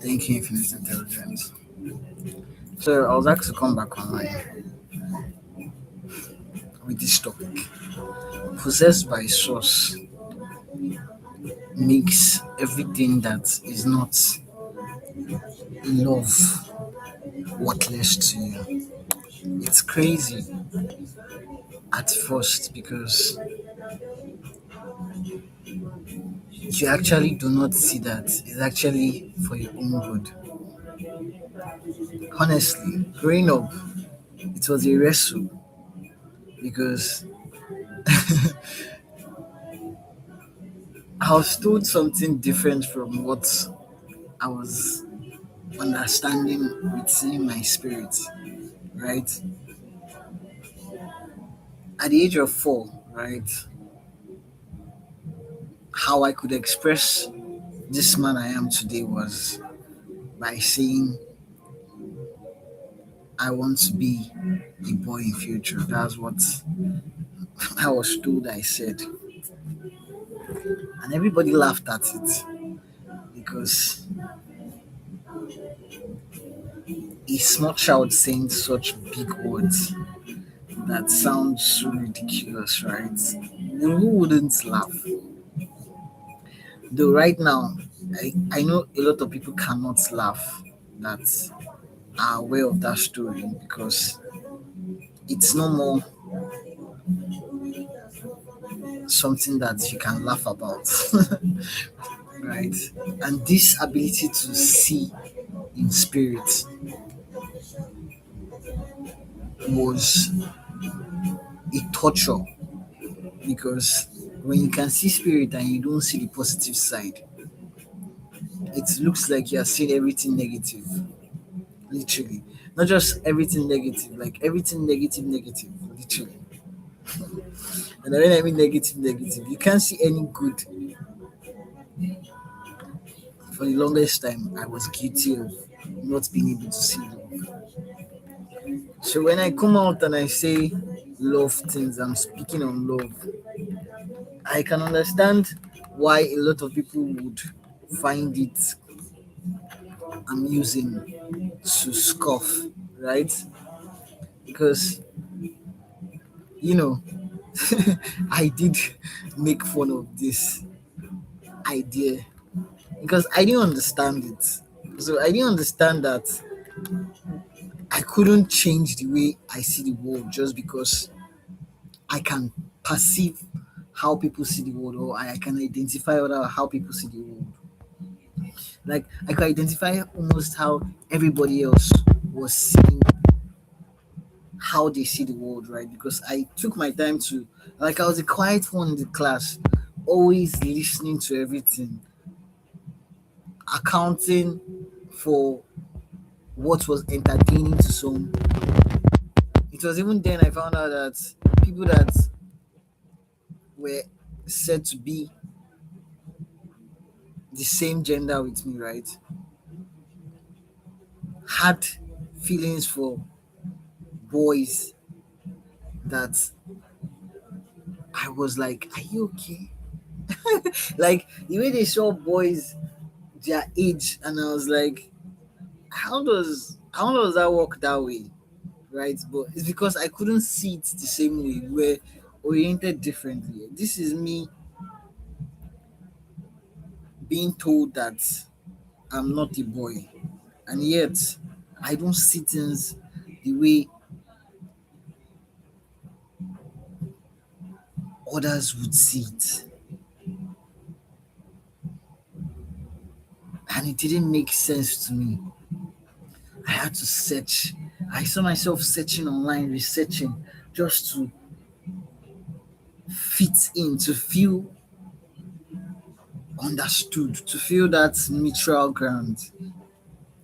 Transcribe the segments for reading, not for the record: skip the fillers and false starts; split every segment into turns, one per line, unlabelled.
Thank you, Infinite Intelligence. So I was asked to come back online with this topic. Possessed by source makes everything that is not love worthless to you. It's crazy at first because you actually do not see that it's actually for your own good. Honestly, growing up, it was a wrestle because I was told something different from what I was understanding within my spirit, right? At the age of 4, right, how I could express this man I am today was by saying I want to be a boy in future. That's what I was told I said. And everybody laughed at it because a small child saying such big words that sounds so ridiculous, right? Who wouldn't laugh? Though right now, I know a lot of people cannot laugh that are aware of that story because it's no more something that you can laugh about, right? And this ability to see in spirit was a torture because when you can see spirit and you don't see the positive side, it looks like you're seeing everything negative, literally. Not just everything negative, like everything negative, negative, literally. And when I mean negative, negative, you can't see any good. For the longest time, I was guilty of not being able to see love. So when I come out and I say love things, I'm speaking on love. I can understand why a lot of people would find it amusing to scoff, right? Because, you know, I did make fun of this idea because I didn't understand it. So I didn't understand that I couldn't change the way I see the world just because I can perceive how people see the world or I can identify how people see the world. Like I can identify almost how everybody else was seeing how they see the world, right? Because I took my time to, like, I was a quiet one in the class, always listening to everything, accounting for what was entertaining to some. It was even then I found out that people that were said to be the same gender with me, right, had feelings for boys that I was like, are you okay? Like the way they saw boys their age, and I was like, how does that work that way? Right? But it's because I couldn't see it the same way. We're oriented differently. This is me being told that I'm not a boy, and yet I don't see things the way others would see it. And it didn't make sense to me. I had to search. I saw myself searching online, researching just to fit in, to feel understood, to feel that mutual ground.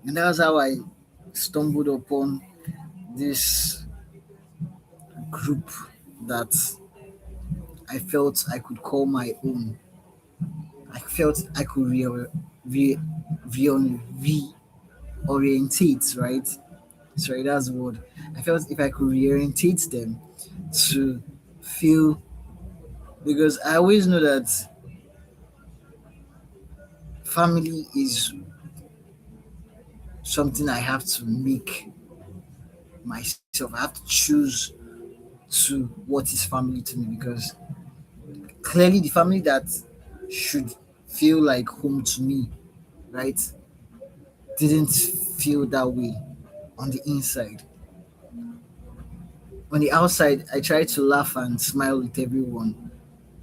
And that's how I stumbled upon this group that I felt I could call my own. I felt I could re, reorientate, right? Sorry, that's the word. I felt if I could reorientate them to feel, because I always know that family is something I have to make myself. I have to choose to what is family to me, because clearly the family that should feel like home to me, right, didn't feel that way on the inside. On the outside, I try to laugh and smile with everyone,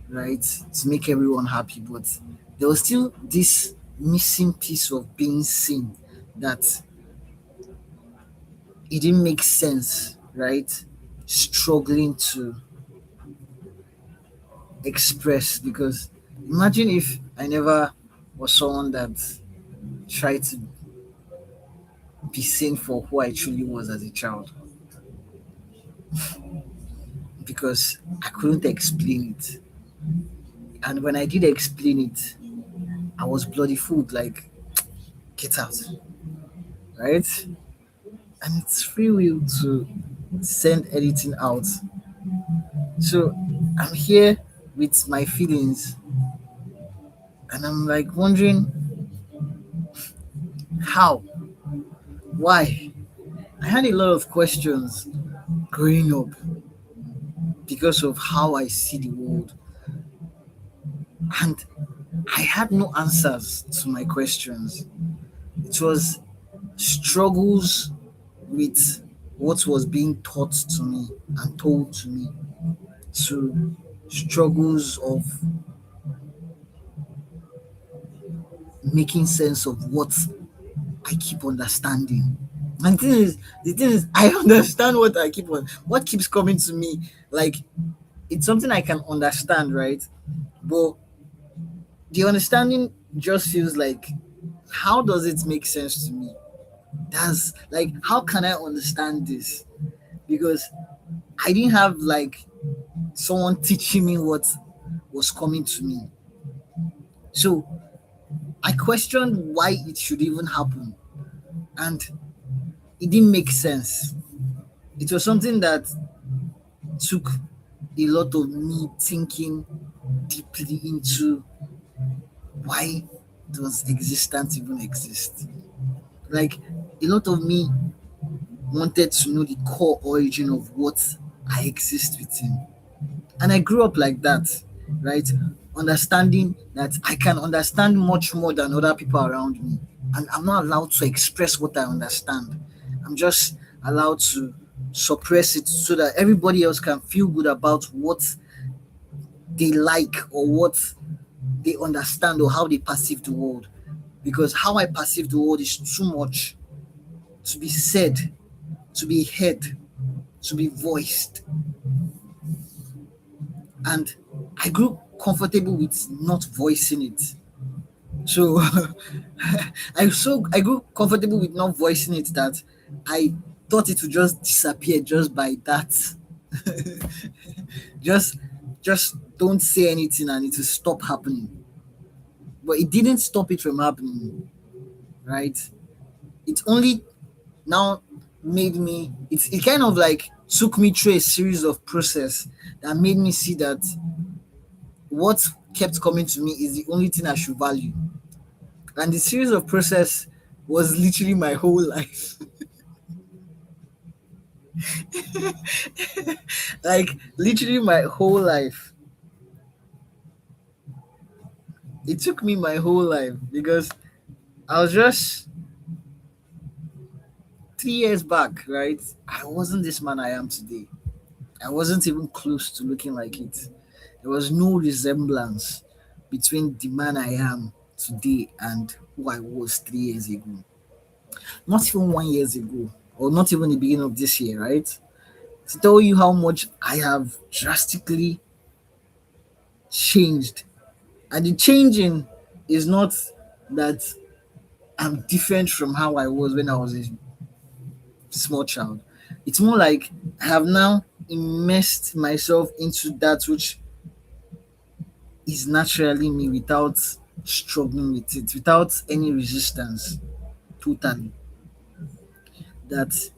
right, to make everyone happy, but there was still this missing piece of being seen that it didn't make sense, right? Struggling to express, because imagine if I never was someone that tried to be seen for who I truly was as a child, because I couldn't explain it. And when I did explain it, I was bloody fooled, like, get out, right? And it's free will to send anything out. So I'm here with my feelings, and I'm like wondering how, why. I had a lot of questions growing up because of how I see the world, and I had no answers to my questions. It was struggles with what was being taught to me and told to me, to struggles of making sense of what I keep understanding. And the thing is, I understand what I keep on, what keeps coming to me. Like, it's something I can understand, right? But the understanding just feels like, how does it make sense to me? That's like, how can I understand this? Because I didn't have like someone teaching me what was coming to me. So I questioned why it should even happen. And it didn't make sense. It was something that took a lot of me thinking deeply into, why does existence even exist? Like, a lot of me wanted to know the core origin of what I exist within. And I grew up like that, right? Understanding that I can understand much more than other people around me. And I'm not allowed to express what I understand. I'm just allowed to suppress it so that everybody else can feel good about what they like, or what they understand, or how they perceive the world. Because how I perceive the world is too much to be said, to be heard, to be voiced. And I grew comfortable with not voicing it. So I grew comfortable with not voicing it, that I thought it would just disappear just by that. just just don't say anything and it will stop happening. But it didn't stop it from happening, right? It only now made me, it kind of like took me through a series of process that made me see that what kept coming to me is the only thing I should value. And the series of process was literally my whole life. Like, literally my whole life. It took me my whole life, because I was just 3 years back, right? I wasn't this man I am today. I wasn't even close to looking like it. There was no resemblance between the man I am today and who I was 3 years ago. Not even 1 year ago, or not even the beginning of this year, right? To tell you how much I have drastically changed. And the changing is not that I'm different from how I was when I was a small child. It's more like I have now immersed myself into that which is naturally me, without struggling with it, without any resistance, totally. That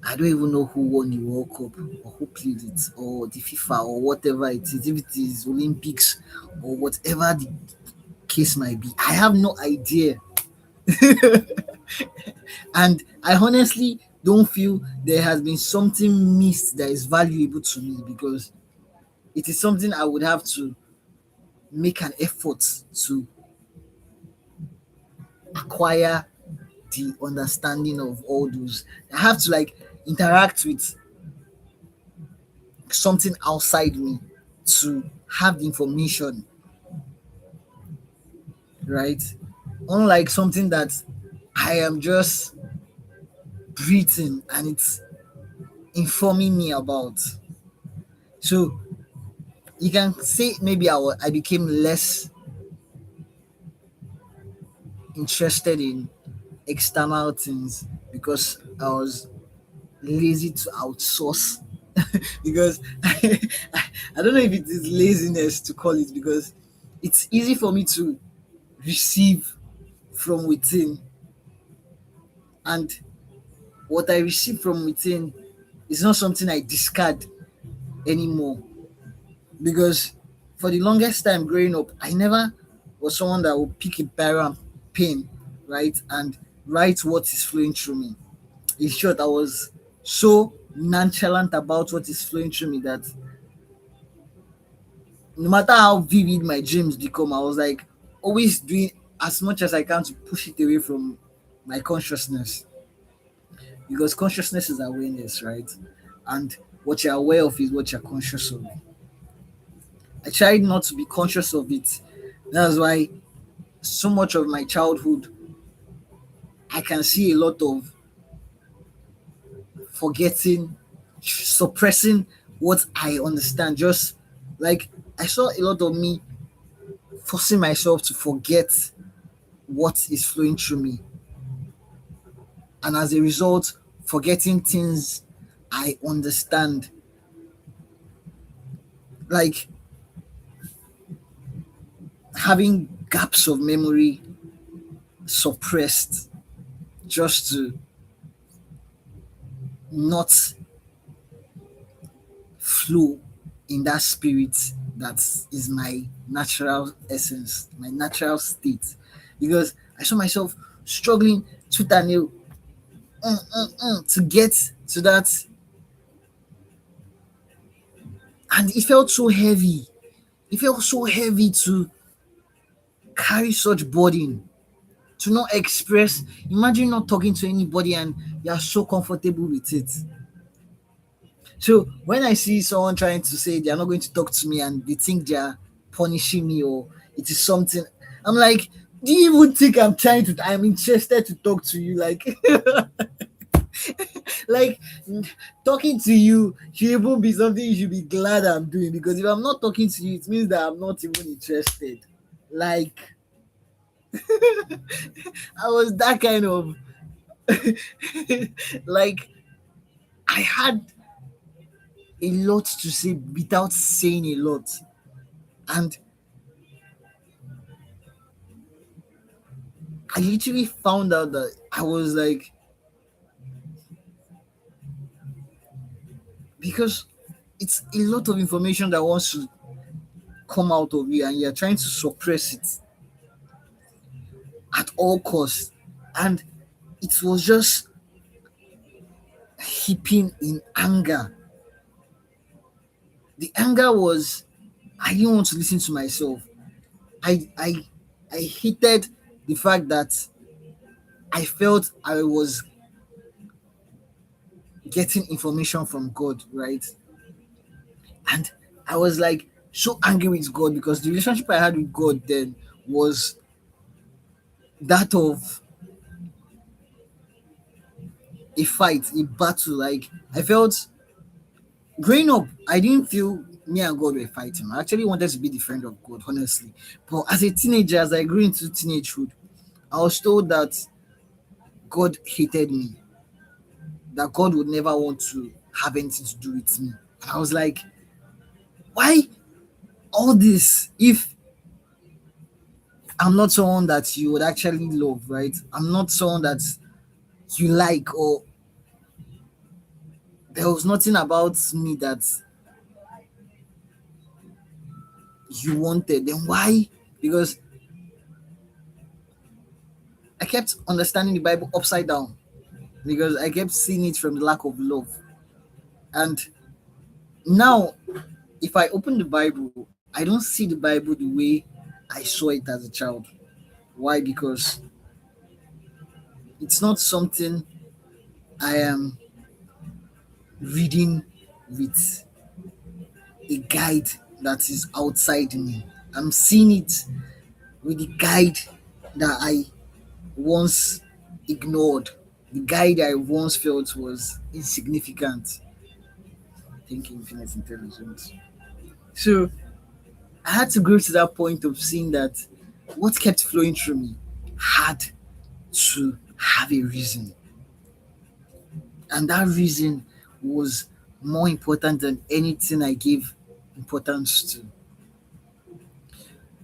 I don't even know who won the World Cup, or who played it, or the FIFA, or whatever it is, if it is Olympics, or whatever case might be. I have no idea. And I honestly don't feel there has been something missed that is valuable to me, because it is something I would have to make an effort to acquire the understanding of all those. I have to like interact with something outside me to have the information, right? Unlike something that I am just breathing and it's informing me about. So you can say maybe I became less interested in external things because I was lazy to outsource. Because I don't know if it is laziness to call it, because it's easy for me to receive from within, and what I receive from within is not something I discard anymore. Because for the longest time growing up, I never was someone that would pick a barrel and pen, right, and write what is flowing through me. In short, I was so nonchalant about what is flowing through me that no matter how vivid my dreams become, I was like always doing as much as I can to push it away from my consciousness. Because consciousness is awareness, right? And what you're aware of is what you're conscious of. I tried not to be conscious of it. That's why so much of my childhood, I can see a lot of forgetting, suppressing what I understand. Just like I saw a lot of me forcing myself to forget what is flowing through me. And as a result, forgetting things I understand. Like having gaps of memory suppressed just to not flow in that spirit that is my natural essence, my natural state. Because I saw myself struggling tooth and nail to get to that, and it felt so heavy. It felt so heavy to carry such burden, to not express. Imagine not talking to anybody and you're so comfortable with it. So when I see someone trying to say they're not going to talk to me and they think they're punishing me or it is something, I'm like, do you even think I'm interested to talk to you? Like, like talking to you should even be something you should be glad I'm doing, because if I'm not talking to you, it means that I'm not even interested. Like, I was that kind of like, I had a lot to say without saying a lot. And I literally found out that I was like, because it's a lot of information that wants to come out of you and you're trying to suppress it at all costs. And it was just heaping in anger. The anger was, I didn't want to listen to myself. I hated the fact that I felt I was getting information from God, right? And I was like so angry with God, because the relationship I had with God then was that of a fight, a battle. Like I felt growing up, I didn't feel me and God were fighting. I actually wanted to be the friend of God, honestly. But as a teenager, as I grew into teenagehood, I was told that God hated me, that God would never want to have anything to do with me. And I was like, why all this if I'm not someone that you would actually love, right? I'm not someone that you like, or there was nothing about me that you wanted. Then why? Because kept understanding the Bible upside down because I kept seeing it from the lack of love. And now, if I open the Bible, I don't see the Bible the way I saw it as a child. Why? Because it's not something I am reading with a guide that is outside me. I'm seeing it with the guide that I once ignored, the guide I once felt was insignificant. Thinking infinite intelligence. So I had to grow to that point of seeing that what kept flowing through me had to have a reason. And that reason was more important than anything I gave importance to.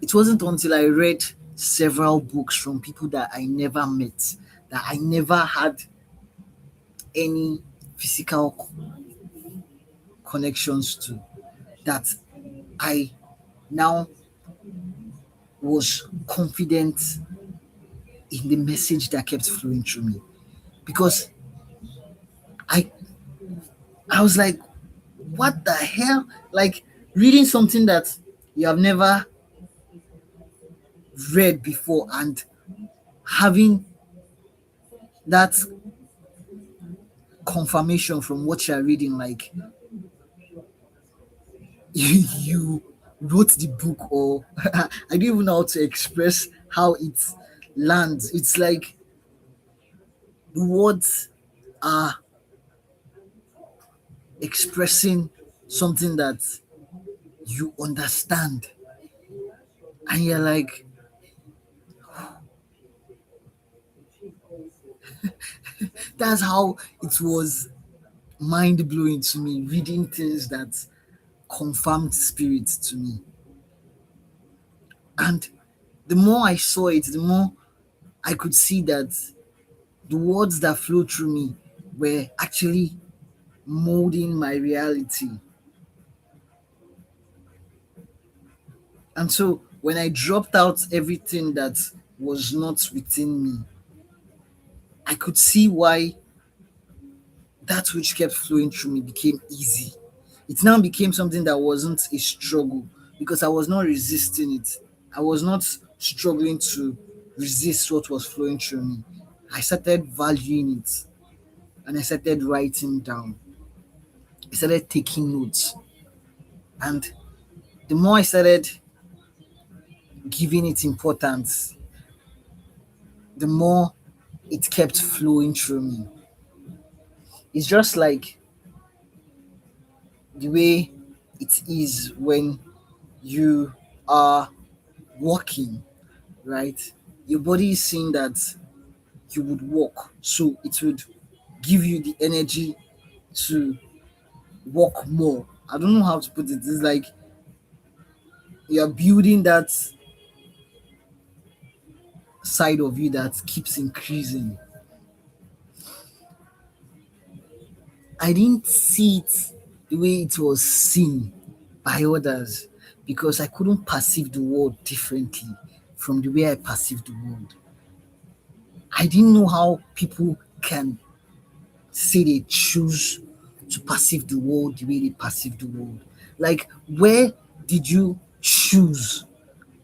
It wasn't until I read several books from people that I never met, that I never had any physical connections to, that I now was confident in the message that kept flowing through me. Because I I was like, what the hell? Like reading something that you have never read before and having that confirmation from what you're reading, like you wrote the book, or I don't even know how to express how it lands. It's like the words are expressing something that you understand, and you're like, that's how it was mind blowing to me, reading things that confirmed spirit to me. And the more I saw it, the more I could see that the words that flowed through me were actually molding my reality. And so when I dropped out everything that was not within me, I could see why that which kept flowing through me became easy. It now became something that wasn't a struggle because I was not resisting it. I was not struggling to resist what was flowing through me. I started valuing it and I started writing down. I started taking notes. And the more I started giving it importance, the more it kept flowing through me. It's just like the way it is when you are walking, right? Your body is saying that you would walk, so it would give you the energy to walk more. I don't know how to put it. It's like you're building that side of you that keeps increasing. I didn't see it the way it was seen by others because I couldn't perceive the world differently from the way I perceived the world. I didn't know how people can say they choose to perceive the world the way they perceive the world. Like, where did you choose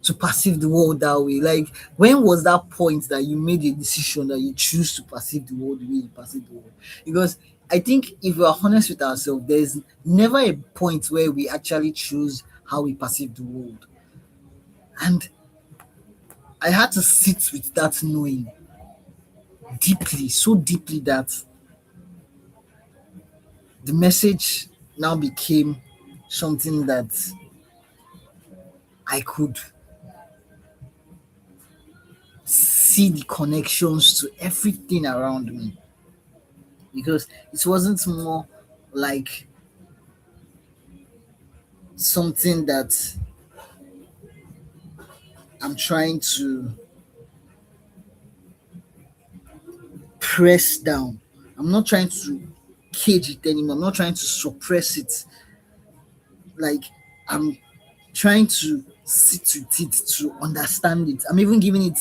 to perceive the world that way? Like, when was that point that you made a decision that you choose to perceive the world the way you perceive the world? Because I think if we are honest with ourselves, there's never a point where we actually choose how we perceive the world. And I had to sit with that knowing deeply, so deeply that the message now became something that I could see the connections to everything around me, because it wasn't more like something that I'm trying to press down. I'm not trying to cage it anymore. I'm not trying to suppress it. Like, I'm trying to sit with it to understand it. I'm even giving it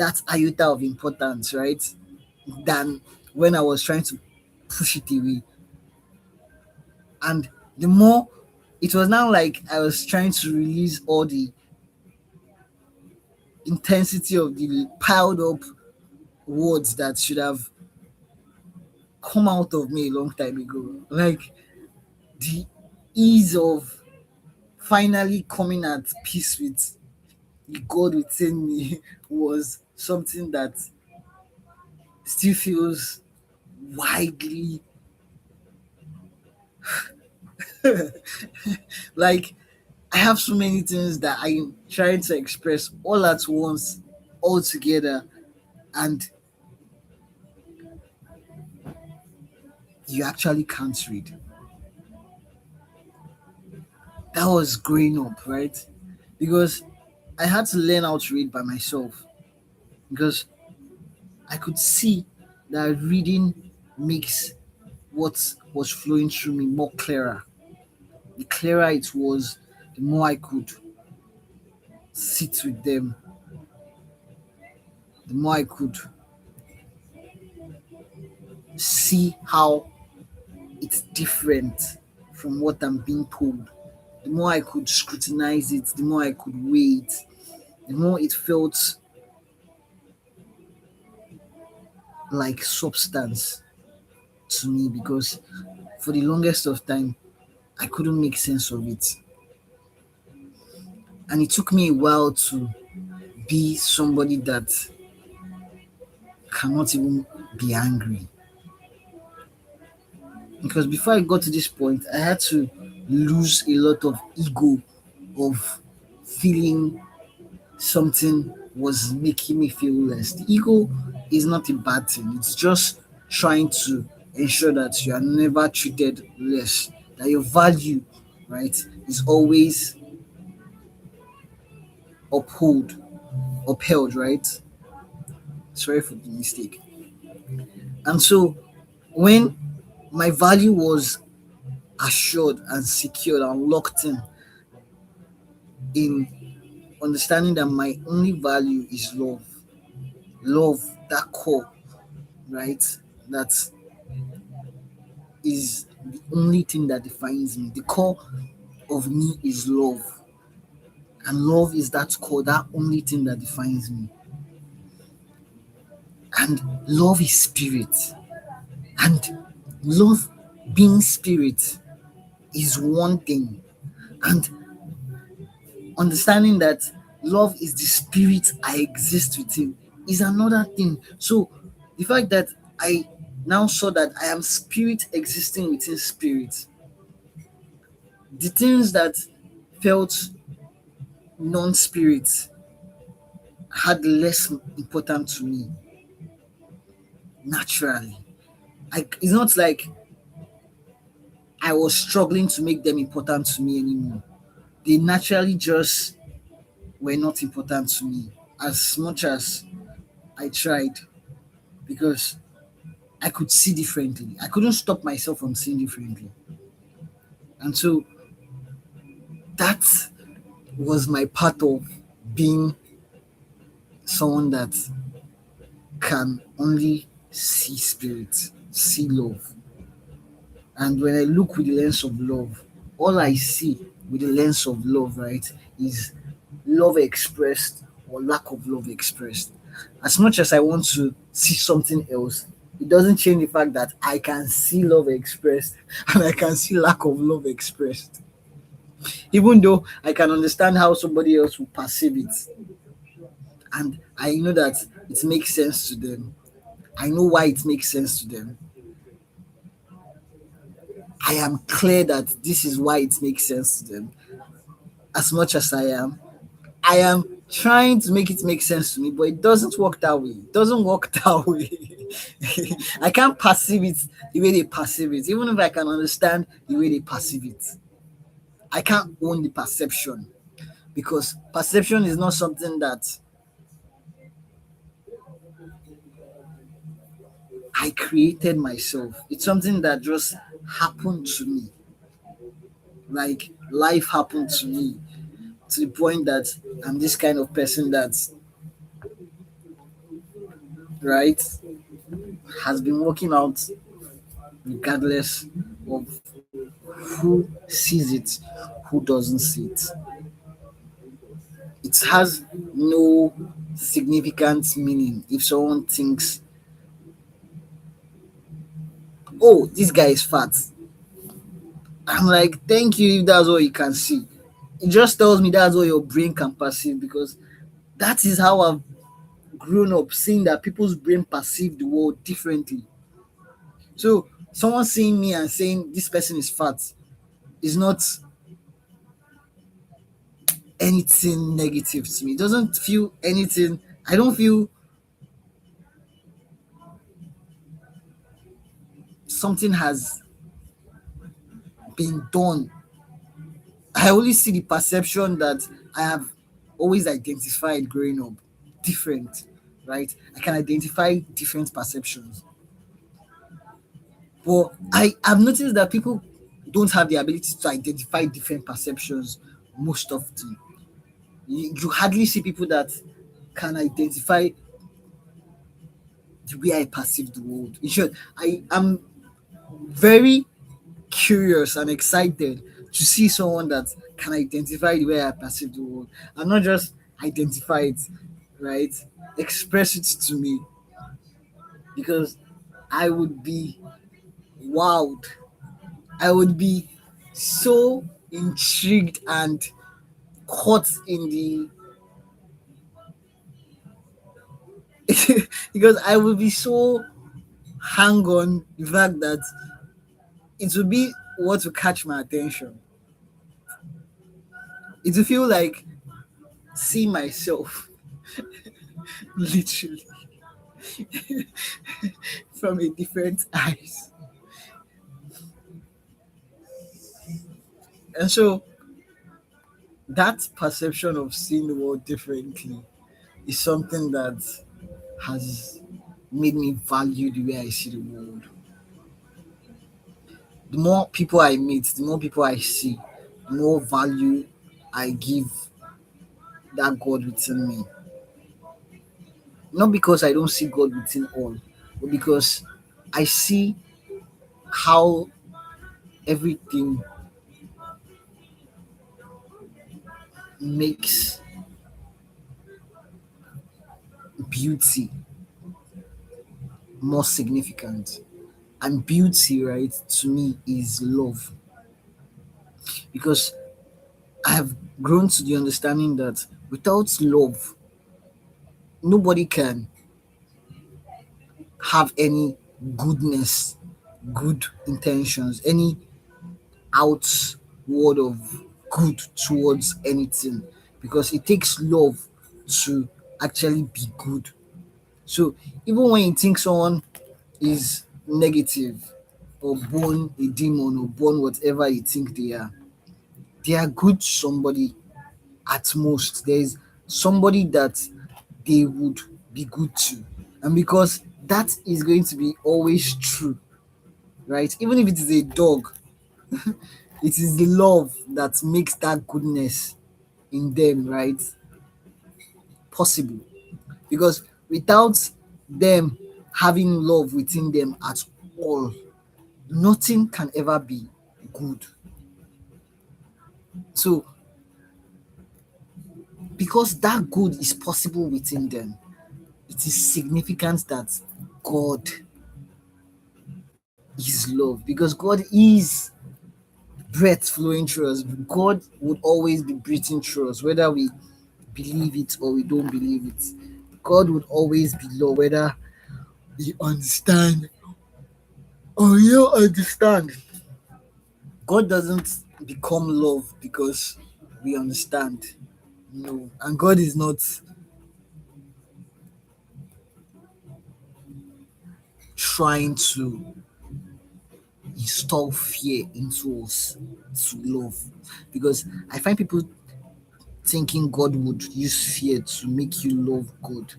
that iota of importance, right? Than when I was trying to push it away. And the more it was now like I was trying to release all the intensity of the piled up words that should have come out of me a long time ago. Like the ease of finally coming at peace with the God within me was something that still feels widely like I have so many things that I'm trying to express all at once, all together, and you actually can't read. That was growing up, right? Because I had to learn how to read by myself because I could see that reading makes what was flowing through me more clearer. The clearer it was, the more I could sit with them, the more I could see how it's different from what I'm being told. The more I could scrutinize it, the more I could weigh it, the more it felt like substance to me because for the longest of time I couldn't make sense of it. And it took me a while to be somebody that cannot even be angry. Because before I got to this point, I had to lose a lot of ego of feeling something was making me feel less. The ego is not a bad thing, it's just trying to ensure that you are never treated less, that your value, right, is always uphold, upheld, right? Sorry for the mistake. And so when my value was assured and secured and locked in understanding that my only value is love, love, that core, right? That is the only thing that defines me. The core of me is love, and love is that core, that only thing that defines me. And love is spirit, and love being spirit is one thing, and understanding that love is the spirit I exist within is another thing. So the fact that I now saw that I am spirit existing within spirit, the things that felt non-spirit had less important to me naturally. Like it's not like I was struggling to make them important to me anymore. They naturally just were not important to me as much as I tried because I could see differently. I couldn't stop myself from seeing differently. And so that was my part of being someone that can only see spirit, see love. And when I look with the lens of love, all I see with the lens of love, right, is love expressed or lack of love expressed. As much as I want to see something else, it doesn't change the fact that I can see love expressed and I can see lack of love expressed. Even though I can understand how somebody else will perceive it, and I know that it makes sense to them. I know why it makes sense to them. I am clear that this is why it makes sense to them. As much as I am trying to make it make sense to me, but it doesn't work that way. It doesn't work that way. I can't perceive it the way they perceive it, even if I can understand the way they perceive it. I can't own the perception because perception is not something that I created myself. It's something that just happened to me. Like life happened to me to the point that I'm this kind of person that right, has been working out regardless of who sees it, who doesn't see it. It has no significant meaning if someone thinks, oh, this guy is fat. I'm like, thank you if that's all you can see. It just tells me that's all your brain can perceive, because that is how I've grown up seeing that people's brain perceive the world differently. So someone seeing me and saying this person is fat is not anything negative to me. It doesn't feel anything. I don't feel something has been done. I only see the perception that I have always identified growing up different, right? I can identify different perceptions. But I've noticed that people don't have the ability to identify different perceptions most often. You hardly see people that can identify the way I perceive the world. In short, I am very curious and excited to see someone that can identify the way I perceive the world and not just identify it, right? Express it to me, because I would be wowed. I would be so intrigued and caught in the because I would be so hang on the fact that it will be what will catch my attention. It will feel like see myself literally from a different eyes. And so that perception of seeing the world differently is something that has made me value the way I see the world. The more people I meet, the more people I see, the more value I give that God within me. Not because I don't see God within all, but because I see how everything makes beauty more significant. And beauty, right, to me is love. Because I have grown to the understanding that without love, nobody can have any goodness, good intentions, any outward of good towards anything. Because it takes love to actually be good. So even when you think someone is negative or born a demon or born whatever you think they are good to somebody at most. There is somebody that they would be good to. And because that is going to be always true, right? Even if it is a dog, it is the love that makes that goodness in them, right? Possible. Because without them having love within them at all, nothing can ever be good. So, because that good is possible within them, it is significant that God is love, because God is breath flowing through us. God would always be breathing through us, whether we believe it or we don't believe it. God would always be love, whether you understand or you don't understand. God doesn't become love because we understand. No. And God is not trying to install fear into us to love. Because I find people thinking God would use fear to make you love God,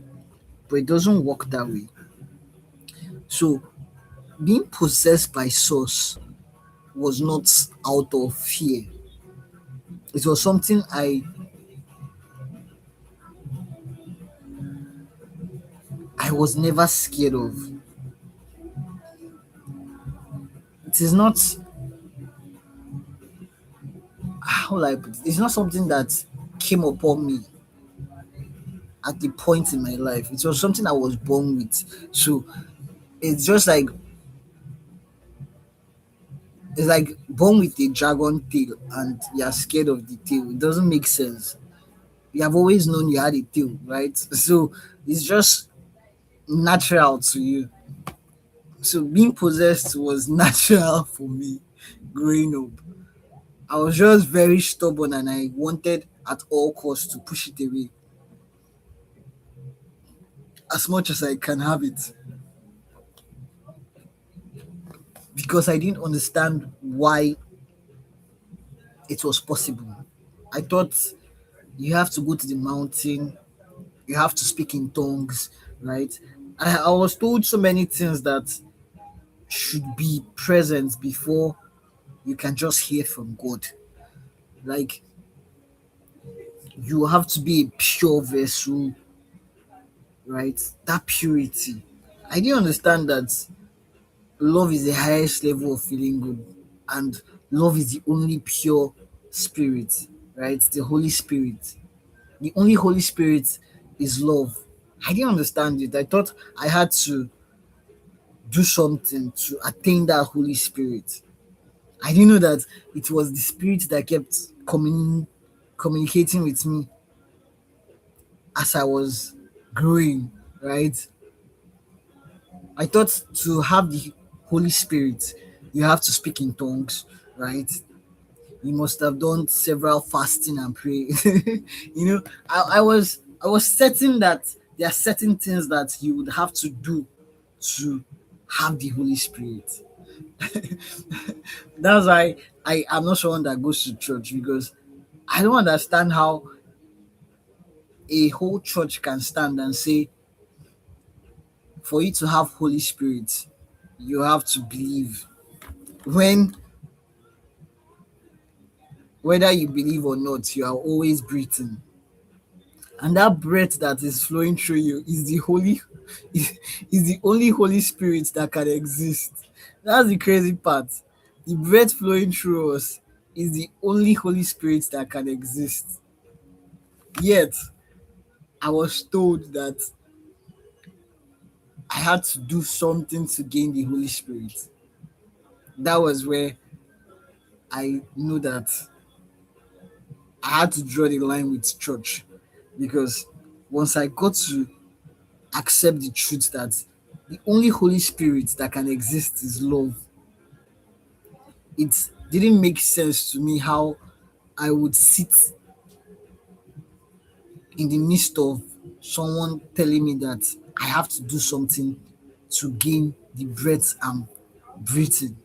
but it doesn't work that way. So, being possessed by Source was not out of fear, it was something I I was never scared of. It is not, how will I put it? It's not something that came upon me at the point in my life. It was something I was born with. So it's just like, it's like born with a dragon tail and you're scared of the tail. It doesn't make sense. You have always known you had a tail, right? So it's just natural to you. So being possessed was natural for me growing up. I was just very stubborn and I wanted at all costs to push it away as much as I can have it because I didn't understand why it was possible. I thought you have to go to the mountain, you have to speak in tongues, right? I was told so many things that should be present before you can just hear from God. Like you have to be a pure vessel, right? That purity. I didn't understand that love is the highest level of feeling good, and love is the only pure spirit, right? The Holy Spirit. The only Holy Spirit is love. I didn't understand it. I thought I had to do something to attain that Holy Spirit. I didn't know that it was the Spirit that kept communicating with me as I was growing, right? I thought to have the Holy Spirit, you have to speak in tongues, right? You must have done several fasting and pray. I was certain that there are certain things that you would have to do to have the Holy Spirit. That's why I am not someone that goes to church because I don't understand how a whole church can stand and say for you to have Holy Spirit, you have to believe. When whether you believe or not, you are always breathing. And that breath that is flowing through you is the holy is the only Holy Spirit that can exist. That's the crazy part. The breath flowing through us is the only Holy Spirit that can exist. Yet I was told that I had to do something to gain the Holy Spirit. That was where I knew that I had to draw the line with church because once I got to accept the truth that the only Holy Spirit that can exist is love, it didn't make sense to me how I would sit in the midst of someone telling me that I have to do something to gain the breath I'm breathing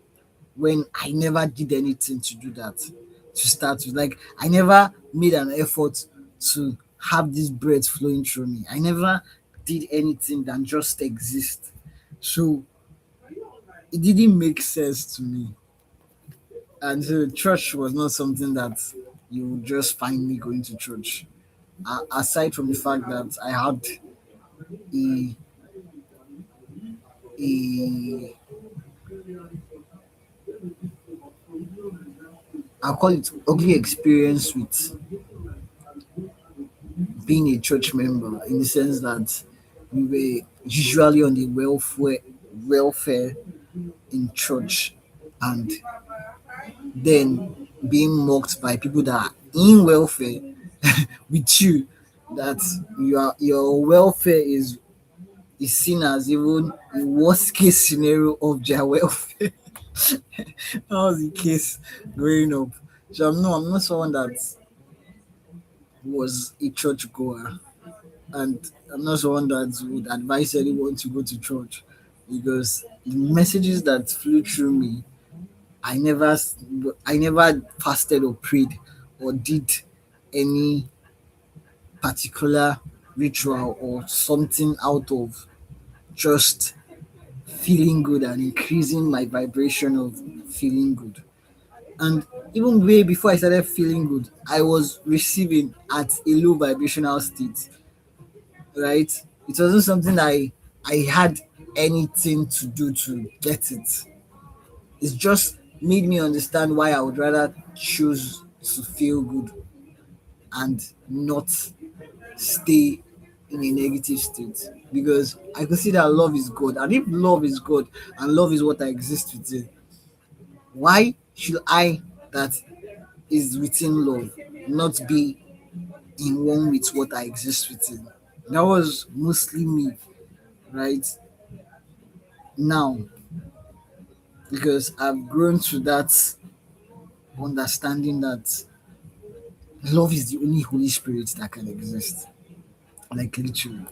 when I never did anything to do that to start with. Like, I never made an effort to have this breath flowing through me. I never did anything than just exist. So it didn't make sense to me. And so church was not something that you would just find me going to church. Aside from the fact that I had a, a I'll call it ugly experience with being a church member in the sense that we were usually on the welfare in church and then being mocked by people that are in welfare with you, that your welfare is seen as even the worst case scenario of their welfare. That was the case growing up. So I'm not someone that was a church goer, and I'm not someone that would advise anyone to go to church because the messages that flew through me, I never I never fasted or prayed or did any particular ritual or something out of just feeling good and increasing my vibration of feeling good. And even way before I started feeling good, I was receiving at a low vibrational state, right? It wasn't something I had anything to do to get it. It's just made me understand why I would rather choose to feel good and not stay in a negative state, because I could see that love is God. And if love is God and love is what I exist within, why should I, that is within love, not be in one with what I exist within? That was mostly me, right? Now, because I've grown to that understanding that love is the only Holy Spirit that can exist. Like literally.